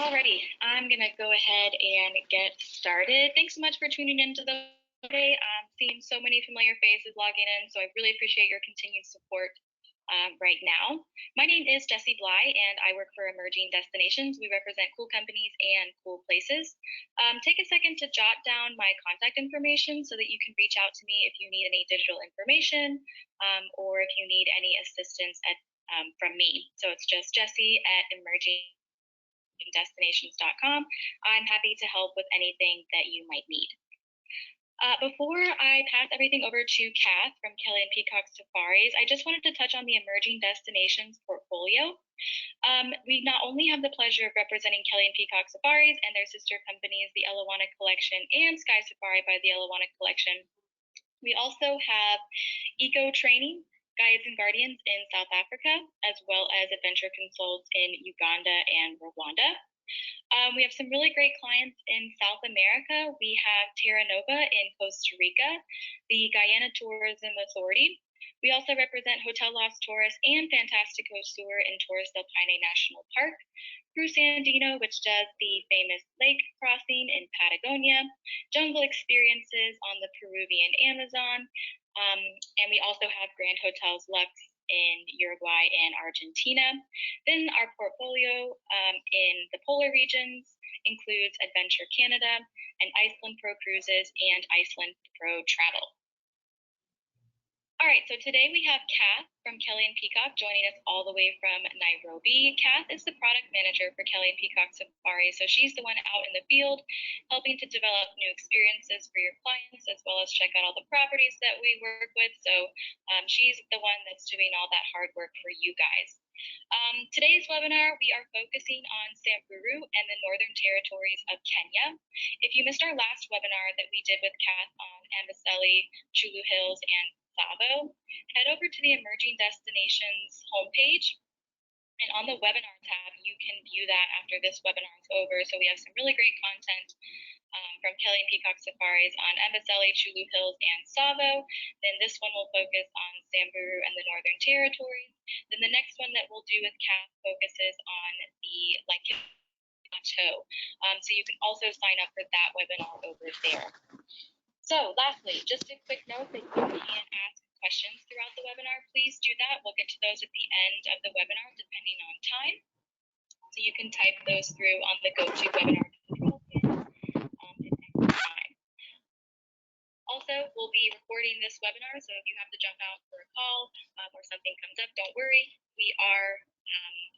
Alrighty, I'm gonna go ahead and get started. Thanks so much for tuning in to the today. I'm seeing so many familiar faces logging in, so I really appreciate your continued support right now. My name is Jessie Bly, and I work for Emerging Destinations. We represent cool companies and cool places. Take a second to jot down my contact information so that you can reach out to me if you need any digital information or if you need any assistance from me. So it's just Jessie at emergingdestinations.com. I'm happy to help with anything that you might need. Before I pass everything over to Kath from Kelly and Peacock Safaris, I just wanted to touch on the Emerging Destinations portfolio. We not only have the pleasure of representing Kelly and Peacock Safaris and their sister companies, the Elawana Collection and Sky Safari by the Elawana Collection, we also have eco training, guides and guardians in South Africa, as well as adventure consults in Uganda and Rwanda. We have some really great clients in South America. We have Terra Nova in Costa Rica, the Guyana Tourism Authority. We also represent Hotel Los Torres and Fantastico Sur in Torres del Paine National Park, Cruise Andino, which does the famous lake crossing in Patagonia, jungle experiences on the Peruvian Amazon, and we also have Grand Hotels Lux in Uruguay and Argentina. Then our portfolio in the polar regions includes Adventure Canada and Iceland Pro Cruises and Iceland Pro Travel. All right, so today we have Kath from Kelly and Peacock joining us all the way from Nairobi. Kath is the product manager for Kelly and Peacock Safari, so she's the one out in the field helping to develop new experiences for your clients, as well as check out all the properties that we work with. So she's the one that's doing all that hard work for you guys. Today's webinar, we are focusing on Samburu and the Northern Territories of Kenya. If you missed our last webinar that we did with Kath on Amboseli, Chulu Hills, and Savo, head over to the Emerging Destinations homepage, and on the webinar tab, you can view that after this webinar is over. So we have some really great content from Kelly and Peacock Safaris on Amboseli, Chulu Hills, and Savo. Then this one will focus on Samburu and the Northern Territories. Then the next one that we'll do with Kath focuses on the Laikipia Plateau. So you can also sign up for that webinar over there. So lastly, just a quick note that you can ask questions throughout the webinar. Please do that. We'll get to those at the end of the webinar, depending on time. So you can type those through on the GoToWebinar control panel at any time. Also, we'll be recording this webinar, so if you have to jump out for a call or something comes up, don't worry. We are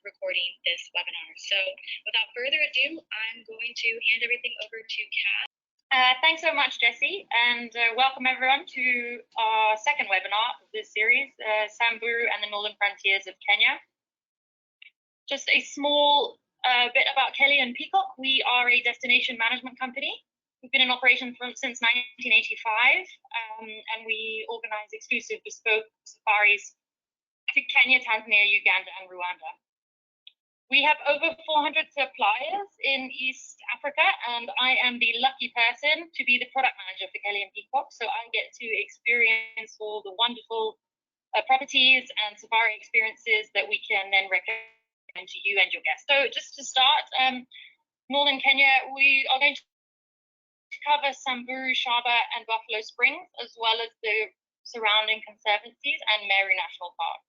recording this webinar. So without further ado, I'm going to hand everything over to Kath. Thanks so much, Jessie, and welcome everyone to our second webinar of this series, Samburu and the Northern Frontiers of Kenya. Just a small bit about Kelly and Peacock. We are a destination management company. We've been in operation since 1985, and we organize exclusive bespoke safaris to Kenya, Tanzania, Uganda, and Rwanda. We have over 400 suppliers in East Africa, and I am the lucky person to be the product manager for Kelly and Peacock. So I get to experience all the wonderful properties and safari experiences that we can then recommend to you and your guests. So just to start, Northern Kenya, we are going to cover Samburu, Shaba, and Buffalo Springs, as well as the surrounding conservancies and Meru National Park.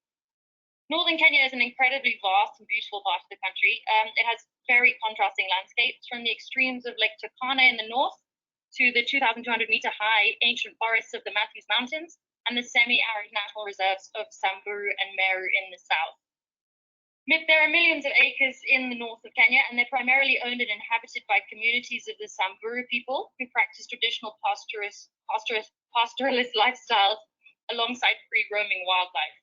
Northern Kenya is an incredibly vast and beautiful part of the country. It has very contrasting landscapes, from the extremes of Lake Turkana in the north to the 2,200-meter high ancient forests of the Matthews Mountains and the semi-arid national reserves of Samburu and Meru in the south. There are millions of acres in the north of Kenya, and they're primarily owned and inhabited by communities of the Samburu people who practice traditional pastoralist lifestyles alongside free roaming wildlife.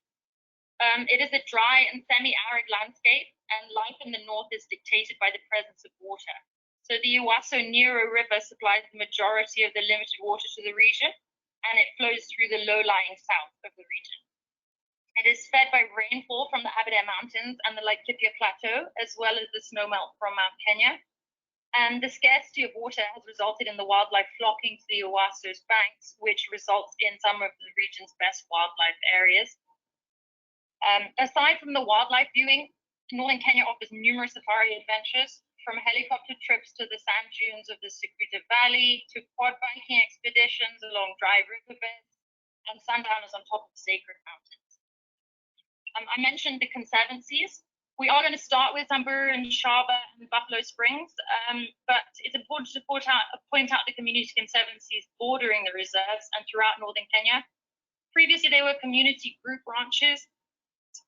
It is a dry and semi-arid landscape, and life in the north is dictated by the presence of water. So the Ewaso Nyiro River supplies the majority of the limited water to the region, and it flows through the low-lying south of the region. It is fed by rainfall from the Aberdare Mountains and the Laikipia Plateau, as well as the snowmelt from Mount Kenya. And the scarcity of water has resulted in the wildlife flocking to the Ewaso's banks, which results in some of the region's best wildlife areas. Aside from the wildlife viewing, Northern Kenya offers numerous safari adventures from helicopter trips to the sand dunes of the Secretive Valley, to quad biking expeditions along dry riverbeds, and sundowners on top of sacred mountains. I mentioned the conservancies. We are going to start with Samburu and Shaba and Buffalo Springs, but it's important to point out the community conservancies bordering the reserves and throughout northern Kenya. Previously, they were community group ranches.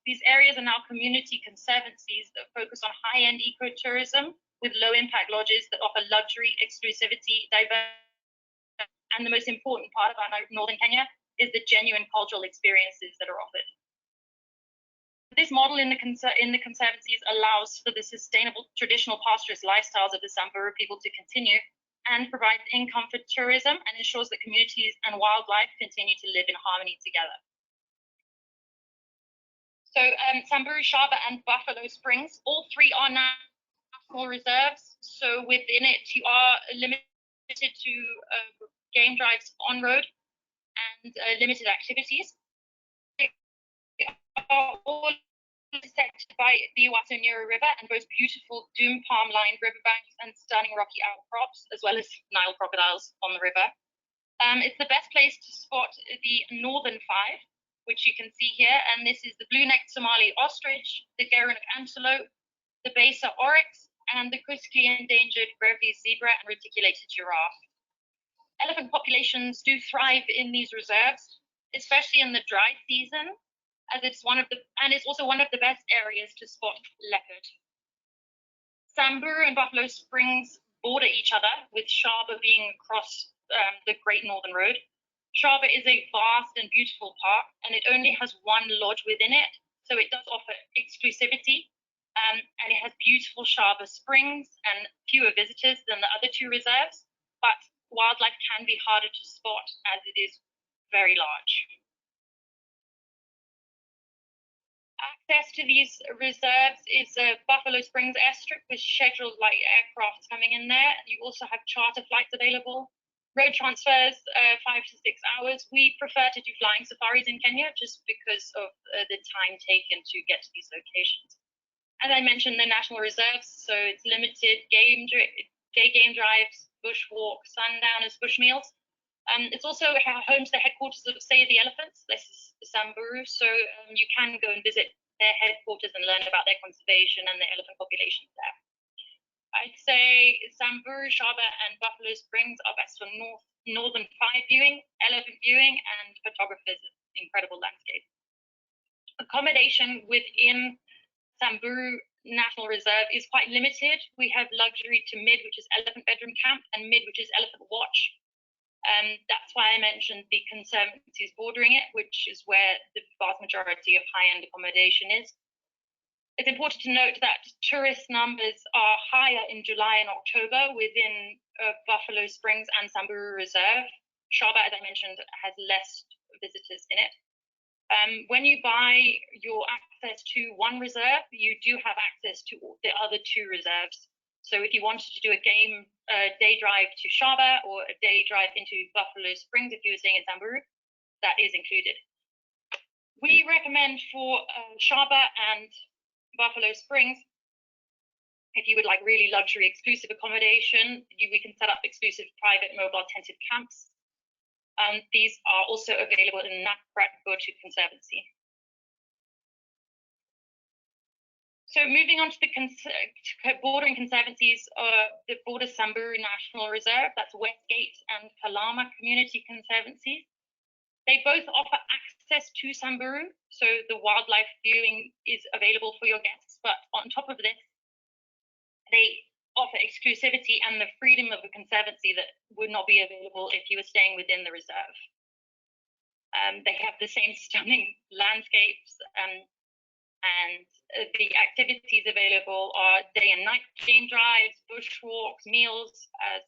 These areas are now community conservancies that focus on high-end ecotourism with low-impact lodges that offer luxury, exclusivity, diversity, and the most important part about northern Kenya is the genuine cultural experiences that are offered. This model in the conservancies allows for the sustainable traditional pastoralist lifestyles of the Samburu people to continue and provides income for tourism and ensures that communities and wildlife continue to live in harmony together. So Samburu, Shaba, and Buffalo Springs, all three are national reserves. So within it, you are limited to game drives on road and limited activities. They are all intersected by the Ewaso Nyiro River and boast beautiful dune palm-lined riverbanks and stunning rocky outcrops, as well as Nile crocodiles on the river. It's the best place to spot the northern five, which you can see here, and this is the blue-necked Somali ostrich, the gerenuk antelope, the Beisa oryx, and the critically endangered Grevy zebra and reticulated giraffe. Elephant populations do thrive in these reserves, especially in the dry season, as it's also one of the best areas to spot leopard. Samburu and Buffalo Springs border each other, with Shaba being across the Great Northern Road. Shaba is a vast and beautiful park, and it only has one lodge within it, so it does offer exclusivity, and it has beautiful Shaba springs and fewer visitors than the other two reserves, but wildlife can be harder to spot as it is very large. Access to these reserves is Buffalo Springs airstrip with scheduled light aircraft coming in there. You also have charter flights available. Road transfers, 5 to 6 hours. We prefer to do flying safaris in Kenya just because of the time taken to get to these locations. As I mentioned, the national reserves, so it's limited day game drives, bushwalk, sundowners, bush meals. It's also home to the headquarters of Say the Elephants. This is the Samburu, so you can go and visit their headquarters and learn about their conservation and the elephant populations there. I'd say Samburu, Shaba, and Buffalo Springs are best for northern five viewing, elephant viewing, and photographers of incredible landscape. Accommodation within Samburu National Reserve is quite limited. We have luxury to mid, which is elephant bedroom camp, and mid, which is elephant watch. That's why I mentioned the conservancies bordering it, which is where the vast majority of high-end accommodation is. It's important to note that tourist numbers are higher in July and October within Buffalo Springs and Samburu Reserve. Shaba, as I mentioned, has less visitors in it. When you buy your access to one reserve, you do have access to the other two reserves. So if you wanted to do a day drive to Shaba or a day drive into Buffalo Springs, if you were staying in Samburu, that is included. We recommend for Shaba and Buffalo Springs, if you would like really luxury exclusive accommodation, we can set up exclusive private mobile tented camps. These are also available in Nakupurat-Gotu Conservancy. So moving on to the bordering conservancies, the border Samburu National Reserve, that's Westgate and Kalama Community Conservancy. They both offer access to Samburu, so the wildlife viewing is available for your guests, but on top of this, they offer exclusivity and the freedom of a conservancy that would not be available if you were staying within the reserve. They have the same stunning landscapes, and the activities available are day and night game drives, bushwalks, meals, as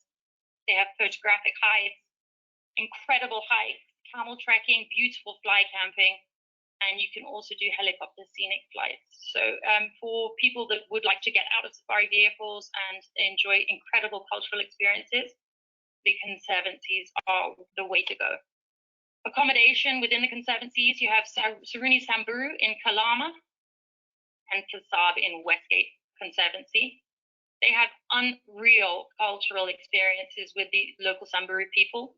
they have photographic hikes, incredible hikes, camel trekking, beautiful fly camping, and you can also do helicopter scenic flights. So for people that would like to get out of safari vehicles and enjoy incredible cultural experiences, the conservancies are the way to go. Accommodation within the conservancies, you have Saruni Samburu in Kalama and Fasab in Westgate Conservancy. They have unreal cultural experiences with the local Samburu people.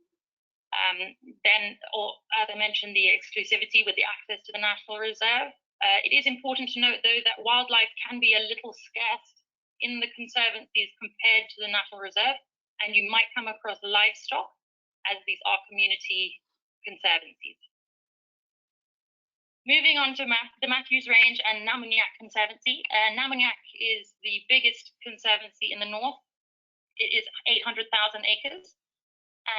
As I mentioned, the exclusivity with the access to the National Reserve. It is important to note, though, that wildlife can be a little scarce in the conservancies compared to the National Reserve, and you might come across livestock, as these are community conservancies. Moving on to the Matthews Range and Namunyak Conservancy. Namunyak is the biggest conservancy in the north. It is 800,000 acres,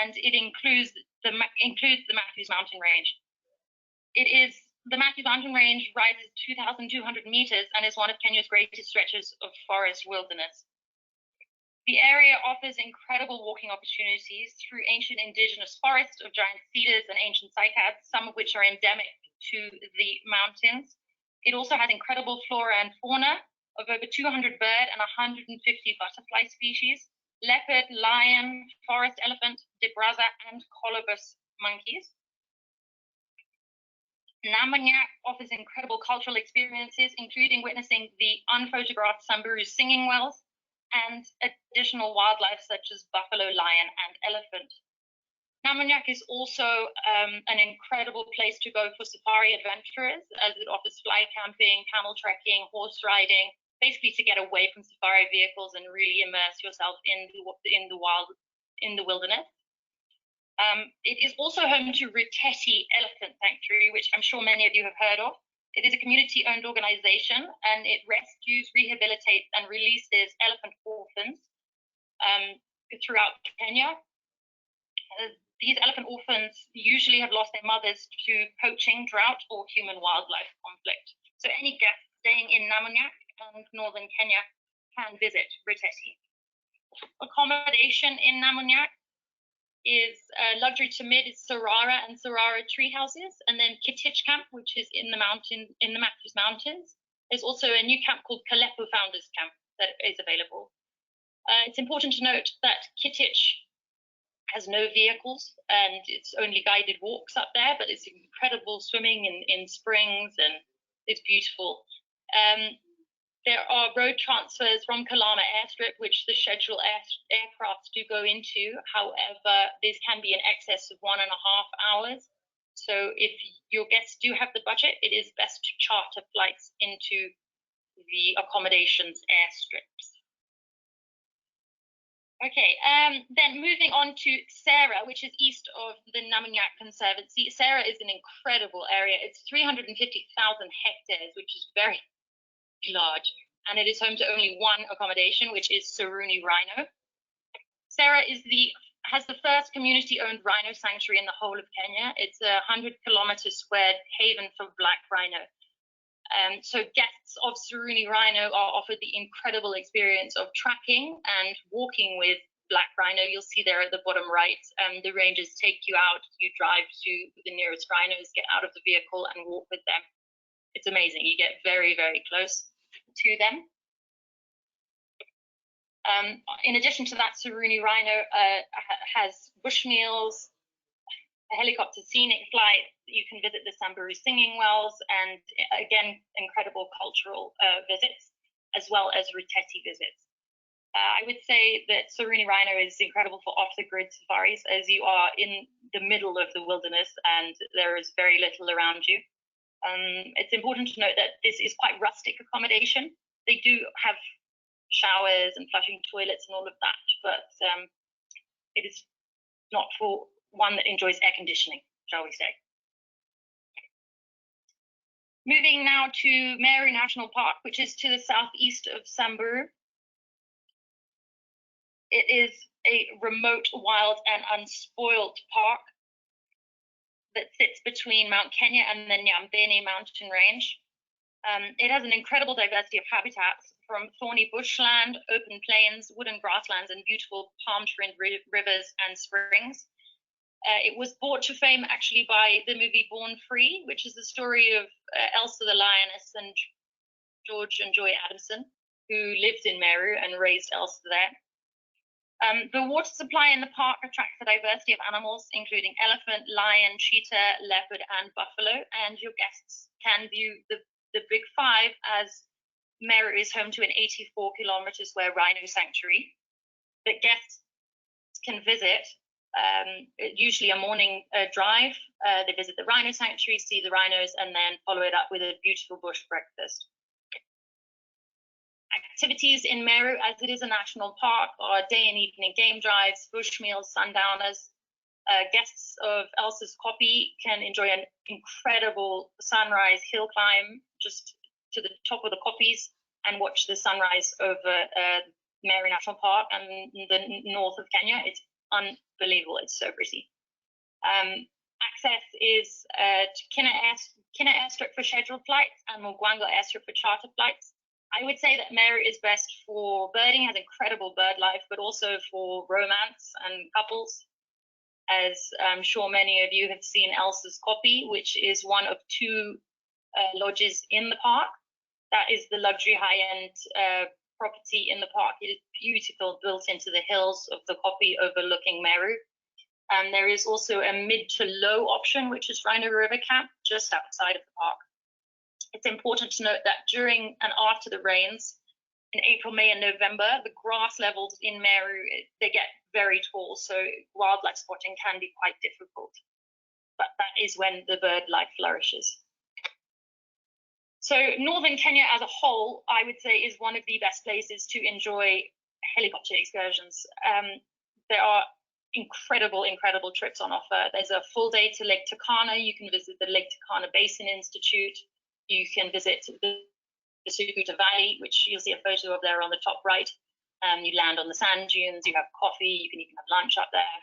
and it includes the Matthews Mountain Range. The Matthews Mountain Range rises 2,200 meters and is one of Kenya's greatest stretches of forest wilderness. The area offers incredible walking opportunities through ancient indigenous forests of giant cedars and ancient cycads, some of which are endemic to the mountains. It also has incredible flora and fauna of over 200 bird and 150 butterfly species, leopard, lion, forest elephant, dibraza, and colobus monkeys. Namunyak offers incredible cultural experiences, including witnessing the unphotographed Samburu singing wells and additional wildlife such as buffalo, lion, and elephant. Namunyak is also an incredible place to go for safari adventurers, as it offers fly camping, camel trekking, horse riding, basically to get away from safari vehicles and really immerse yourself in the wilderness. It is also home to Ruteti Elephant Sanctuary, which I'm sure many of you have heard of. It is a community-owned organization, and it rescues, rehabilitates, and releases elephant orphans throughout Kenya. These elephant orphans usually have lost their mothers to poaching, drought, or human-wildlife conflict. So any guests staying in Namunyak and northern Kenya can visit Ruteti. Accommodation in Namunyak is luxury to mid is Sarara and Sarara tree houses, and then Kitich Camp, which is in the Matthews Mountains. There's also a new camp called Kalepo Founders Camp that is available. It's important to note that Kitich has no vehicles and it's only guided walks up there, but it's incredible swimming in springs and it's beautiful. There are road transfers from Kalama airstrip, which the scheduled aircraft do go into. However, this can be in excess of 1.5 hours. So if your guests do have the budget, it is best to charter flights into the accommodations airstrips. Okay, then moving on to Sera, which is east of the Namunyak Conservancy. Sera is an incredible area. It's 350,000 hectares, which is very large, and it is home to only one accommodation, which is Suruni Rhino. Sera has the first community-owned rhino sanctuary in the whole of Kenya. It's a 100-kilometer squared haven for black rhino. So guests of Suruni Rhino are offered the incredible experience of tracking and walking with black rhino. You'll see there at the bottom right, the rangers take you out, you drive to the nearest rhinos, get out of the vehicle and walk with them. It's amazing. You get very, very close to them. In addition to that, Suruni Rhino has bush meals, a helicopter scenic flight. You can visit the Samburu singing wells, and again, incredible cultural visits, as well as Ruteti visits. I would say that Suruni Rhino is incredible for off-the-grid safaris, as you are in the middle of the wilderness and there is very little around you. It's important to note that this is quite rustic accommodation. They do have showers and flushing toilets and all of that, but it is not for one that enjoys air conditioning, shall we say. Moving now to Meru National Park, which is to the southeast of Samburu. It is a remote, wild, and unspoiled park that sits between Mount Kenya and the Nyambene mountain range. It has an incredible diversity of habitats, from thorny bushland, open plains, wooded grasslands, and beautiful palm-trimmed rivers and springs. It was brought to fame actually by the movie Born Free, which is the story of Elsa the lioness and George and Joy Adamson, who lived in Meru and raised Elsa there. The water supply in the park attracts a diversity of animals, including elephant, lion, cheetah, leopard, and buffalo. And your guests can view the big five as Meru is home to an 84 kilometer square rhino sanctuary that guests can visit, usually a morning drive. They visit the rhino sanctuary, see the rhinos, and then follow it up with a beautiful bush breakfast. Activities in Meru, as it is a national park, are day and evening game drives, bush meals, sundowners. Guests of Elsa's Copy can enjoy an incredible sunrise hill climb just to the top of the Koppies and watch the sunrise over Meru National Park and the north of Kenya. It's unbelievable. It's so pretty. Access is to Kina Airstrip for scheduled flights and Mugwango Airstrip for charter flights. I would say that Meru is best for birding, has incredible bird life, but also for romance and couples. As I'm sure many of you have seen Elsa's Copy, which is one of two lodges in the park. That is the luxury high-end property in the park. It is beautiful, built into the hills of the Copy overlooking Meru. There is also a mid to low option, which is Rhino River Camp, just outside of the park. It's important to note that during and after the rains, in April, May, and November, the grass levels in Meru, they get very tall, so wildlife spotting can be quite difficult. But that is when the bird life flourishes. So northern Kenya as a whole, I would say, is one of the best places to enjoy helicopter excursions. There are incredible trips on offer. There's a full day to Lake Turkana. You can visit the Lake Turkana Basin Institute. You can visit the Sukuta Valley, which you'll see a photo of there on the top right. You land on the sand dunes, you have coffee, you can even have lunch up there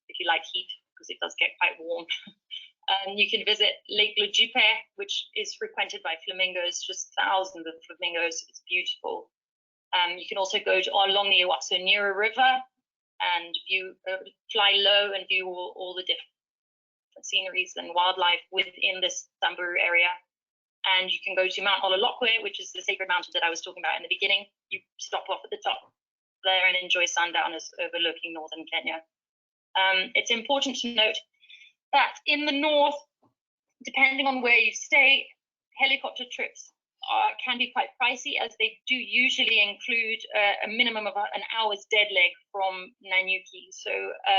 if you like heat, because it does get quite warm. You can visit Lake Lujipe, which is frequented by flamingos, just thousands of flamingos. It's beautiful. You can also go along the Ewaso Nyiro River and fly low and view all the different sceneries and wildlife within this Samburu area. And you can go to Mount Ololokwe, which is the sacred mountain that I was talking about in the beginning. You stop off at the top there and enjoy sundowners overlooking northern Kenya. It's important to note that in the north, depending on where you stay, helicopter trips can be quite pricey, as they do usually include a minimum of an hour's dead leg from Nanyuki. So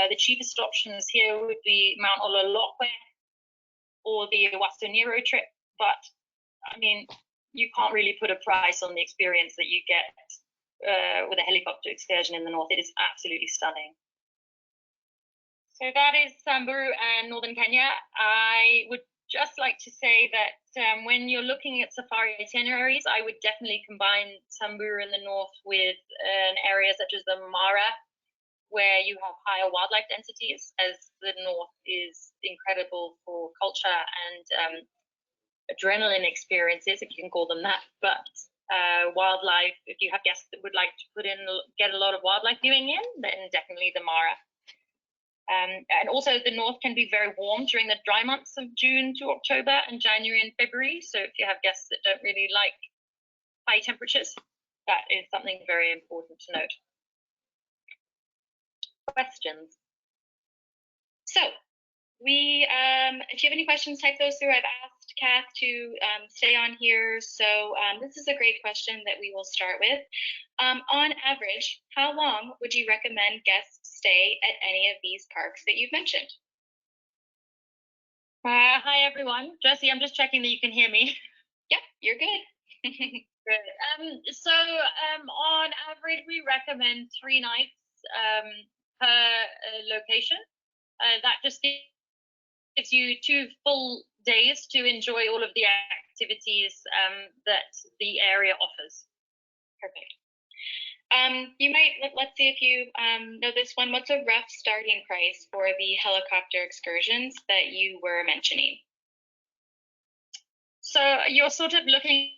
the cheapest options here would be Mount Ololokwe or the Ewaso Nyiro trip, but I mean, you can't really put a price on the experience that you get with a helicopter excursion in the north. It is absolutely stunning. So that is Samburu and northern Kenya. I would just like to say that when you're looking at safari itineraries, I would definitely combine Samburu in the north with an area such as the Mara, where you have higher wildlife densities, as the north is incredible for culture and adrenaline experiences, if you can call them that. But wildlife, if you have guests that would like to get a lot of wildlife viewing in, then definitely the Mara. And also the north can be very warm during the dry months of June to October and January and February. So if you have guests that don't really like high temperatures, that is something very important to note. Questions? So if you have any questions, type those through. I've asked Kath to stay on here. So this is a great question that we will start with. On average, how long would you recommend guests stay at any of these parks that you've mentioned? Hi, everyone. Jessie, I'm just checking that you can hear me. Yep, you're good. Good. So on average, we recommend 3 nights per location. That just gives you 2 full days to enjoy all of the activities that the area offers. Perfect. You might, let's see if you know this one. What's a rough starting price for the helicopter excursions that you were mentioning? So you're sort of looking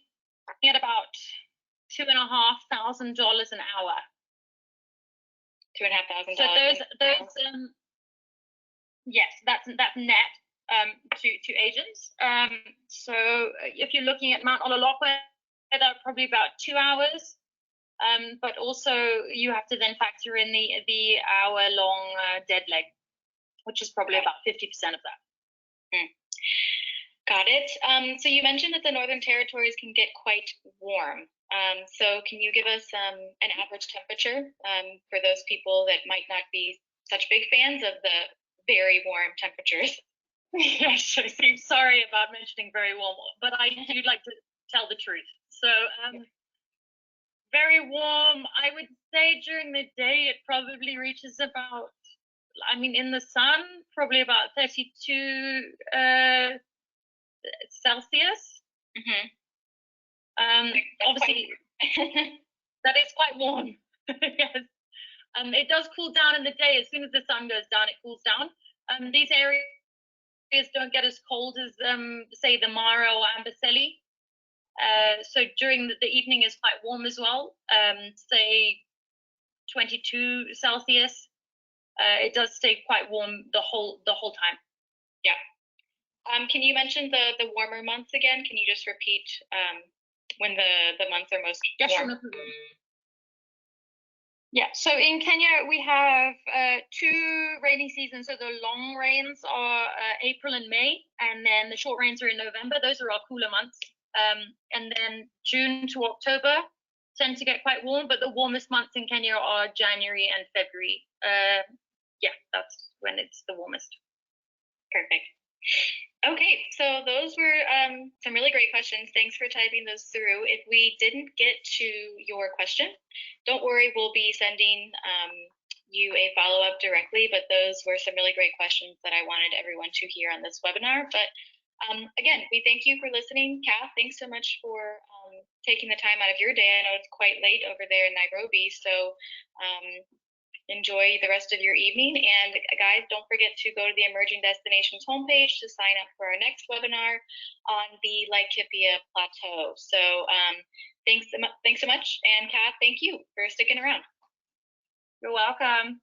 at about $2,500 an hour. $2,500. So those yes, that's net to agents. So if you're looking at Mount Ololokwe, that's probably about 2 hours. But also you have to then factor in the hour-long dead leg, which is probably about 50% of that. Got it. So you mentioned that the Northern Territories can get quite warm. So can you give us an average temperature for those people that might not be such big fans of the very warm temperatures? Yes, I seem sorry about mentioning very warm, but I do like to tell the truth. So very warm, I would say during the day it probably reaches about, I mean, in the sun, probably about 32 Celsius. Obviously, that is quite warm. Yes. It does cool down in the day. As soon as the sun goes down, it cools down. These areas don't get as cold as, say, the Mara or Amboseli. So during the evening is quite warm as well. Say 22 Celsius. It does stay quite warm the whole time. Yeah. Can you mention the warmer months again? Can you just repeat when the months are most warm? Yeah, so in Kenya we have 2 rainy seasons. So the long rains are April and May, and then the short rains are in November. Those are our cooler months. And then June to October tend to get quite warm, but the warmest months in Kenya are January and February. Yeah, that's when it's the warmest. Perfect. Okay, so those were some really great questions. Thanks for typing those through. If we didn't get to your question, don't worry, we'll be sending you a follow-up directly, but those were some really great questions that I wanted everyone to hear on this webinar. But again, we thank you for listening. Kath, thanks so much for taking the time out of your day. I know it's quite late over there in Nairobi, so enjoy the rest of your evening. And guys, don't forget to go to the Emerging Destinations homepage to sign up for our next webinar on the Laikipia Plateau. So thanks so much. And Kath, thank you for sticking around. You're welcome.